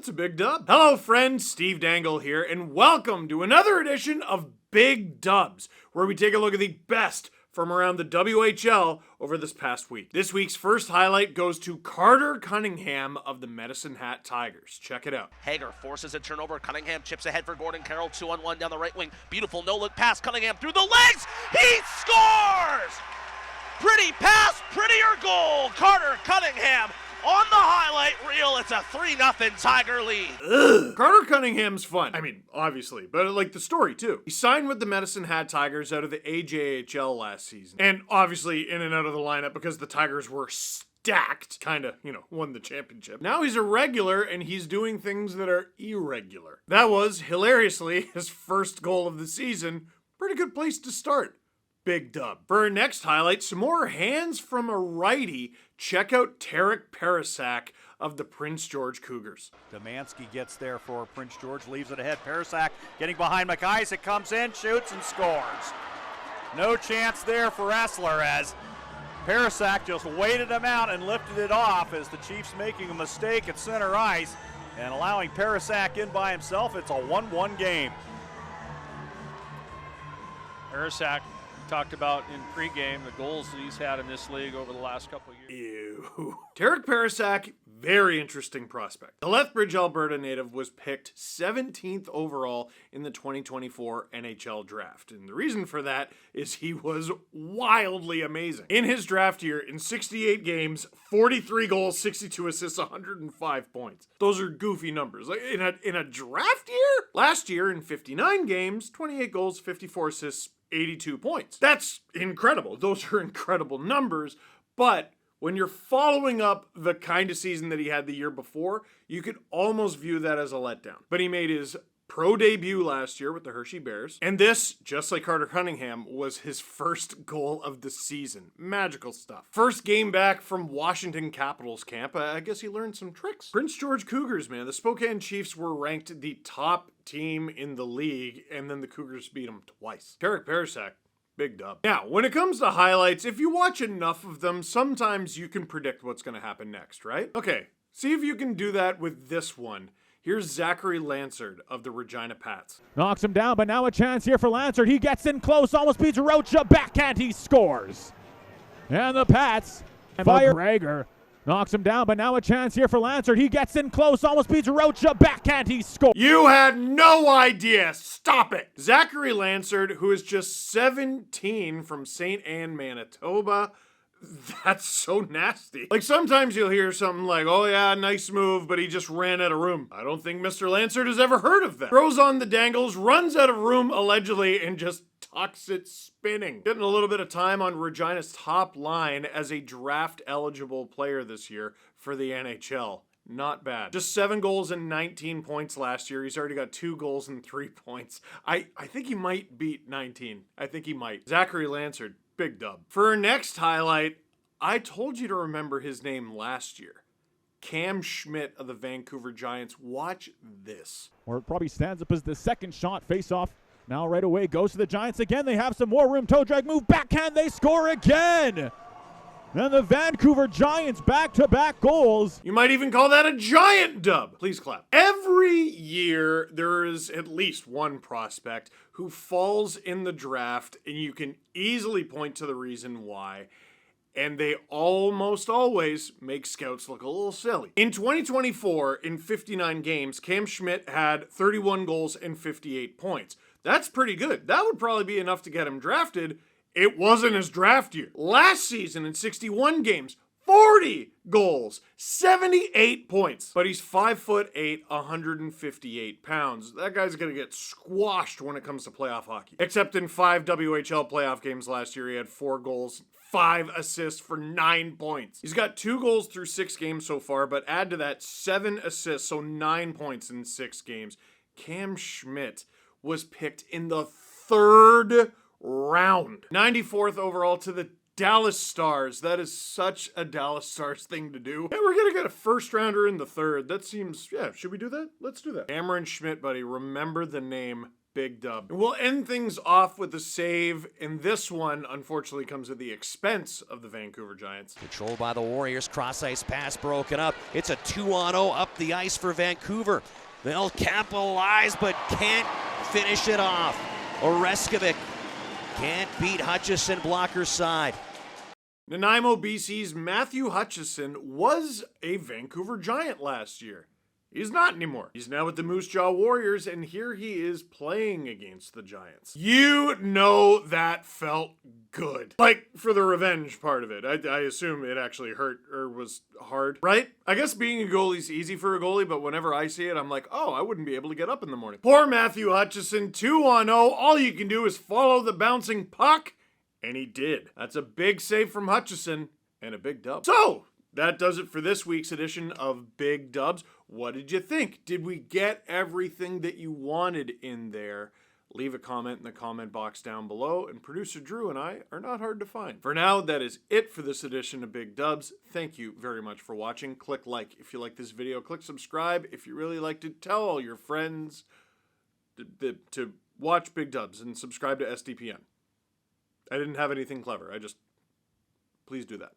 to Big Dub. Hello friends, Steve Dangle here, and welcome to another edition of Big Dubs, where we take a look at the best from around the WHL over this past week. This week's first highlight goes to Carter Cunningham of the Medicine Hat Tigers. Check it out. Hager forces a turnover. Cunningham chips ahead for Gordon Carroll. 2-on-1 down the right wing. Beautiful no-look pass. Cunningham through the legs. He scores! Pretty pass, prettier goal. Carter Cunningham on the highlight reel. It's a 3-0 Tiger lead. Ugh. Carter Cunningham's fun. I mean, obviously, but I like the story too. He signed with the Medicine Hat Tigers out of the AJHL last season. And obviously in and out of the lineup because the Tigers were stacked. Kinda, won the championship. Now he's a regular and he's doing things that are irregular. That was, hilariously, his first goal of the season. Pretty good place to start. Big dub. For our next highlight, some more hands from a righty. Check out Parisac of the Prince George Cougars. Demansky gets there for Prince George, leaves it ahead. Parisac getting behind McIsaac, comes in, shoots, and scores. No chance there for Essler as Parisac just waited him out and lifted it off as the Chiefs making a mistake at center ice and allowing Parisac in by himself. It's a 1-1 game. Parisac talked about in pregame the goals that he's had in this league over the last couple of years. Ew. Tarek Parisac, very interesting prospect. The Lethbridge, Alberta native was picked 17th overall in the 2024 NHL draft. And the reason for that is he was wildly amazing. In his draft year, in 68 games, 43 goals, 62 assists, 105 points. Those are goofy numbers. Like in a draft year? Last year, in 59 games, 28 goals, 54 assists, 82 points. That's incredible. Those are incredible numbers, but when you're following up the kind of season that he had the year before, you could almost view that as a letdown. But he made his pro debut last year with the Hershey Bears, and this, just like Carter Cunningham, was his first goal of the season. Magical stuff. First game back from Washington Capitals camp, I guess he learned some tricks. Prince George Cougars, man. The Spokane Chiefs were ranked the top team in the league, and then the Cougars beat them twice. Tarek Parisac, big dub. Now, when it comes to highlights, if you watch enough of them, sometimes you can predict what's going to happen next, right? Okay, see if you can do that with this one. Here's Zachary Lancard of the Regina Pats. Knocks him down, but now a chance here for Lancard. He gets in close, almost beats Rocha. Backhand, he scores. And the Pats fire. Rager knocks him down, but now a chance here for Lancard. He gets in close, almost beats Rocha. Backhand, he scores. You had no idea. Stop it. Zachary Lancard, who is just 17 from St. Anne, Manitoba. That's so nasty. Like sometimes you'll hear something like, oh yeah, nice move, but he just ran out of room. I don't think Mr. Lancard has ever heard of that. Throws on the dangles, runs out of room allegedly, and just tucks it spinning. Getting a little bit of time on Regina's top line as a draft eligible player this year for the NHL. Not bad. Just 7 goals and 19 points last year. He's already got 2 goals and 3 points. I think he might beat 19. I think he might. Zachary Lancard, big dub. For our next highlight, I told you to remember his name last year. Cam Schmidt of the Vancouver Giants. Watch this. Or it probably stands up as the second shot. Face off. Now right away goes to the Giants again. They have some more room. Toe drag move. Backhand. They score again. And the Vancouver Giants back-to-back goals. You might even call that a giant dub. Please clap. Every year, there is at least one prospect who falls in the draft, and you can easily point to the reason why. And they almost always make scouts look a little silly. In 2024, in 59 games, Cam Schmidt had 31 goals and 58 points. That's pretty good. That would probably be enough to get him drafted. It wasn't his draft year. Last season in 61 games, 40 goals, 78 points. But he's 5'8", 158 pounds. That guy's gonna get squashed when it comes to playoff hockey. Except in 5 WHL playoff games last year, he had 4 goals, 5 assists for 9 points. He's got 2 goals through 6 games so far, but add to that 7 assists, so 9 points in 6 games. Cam Schmidt was picked in the 3rd round. 94th overall to the Dallas Stars. That is such a Dallas Stars thing to do. Yeah, we're gonna get a first rounder in the 3rd. That seems, yeah, should we do that? Let's do that. Cameron Schmidt, buddy, remember the name big dub. And we'll end things off with a save, and this one unfortunately comes at the expense of the Vancouver Giants. Controlled by the Warriors, cross-ice pass broken up. It's a 2-on-0 up the ice for Vancouver. They'll capitalize, but can't finish it off. Oreskovic can't beat Hutchison, blocker side. Nanaimo, BC's Matthew Hutchison was a Vancouver Giant last year. He's not anymore. He's now with the Moose Jaw Warriors, and here he is playing against the Giants. You know that felt good. Like, for the revenge part of it. I assume it actually hurt or was hard, right? I guess being a goalie's easy for a goalie, but whenever I see it, I'm like, oh, I wouldn't be able to get up in the morning. Poor Matthew Hutchison, 2-0. All you can do is follow the bouncing puck, and he did. That's a big save from Hutchison, and a big dub. So, that does it for this week's edition of Big Dubs. What did you think? Did we get everything that you wanted in there? Leave a comment in the comment box down below, and producer Drew and I are not hard to find. For now, that is it for this edition of Big Dubs. Thank you very much for watching. Click like if you like this video. Click subscribe if you really liked it. Tell all your friends to watch Big Dubs and subscribe to SDPN. I didn't have anything clever. Please do that.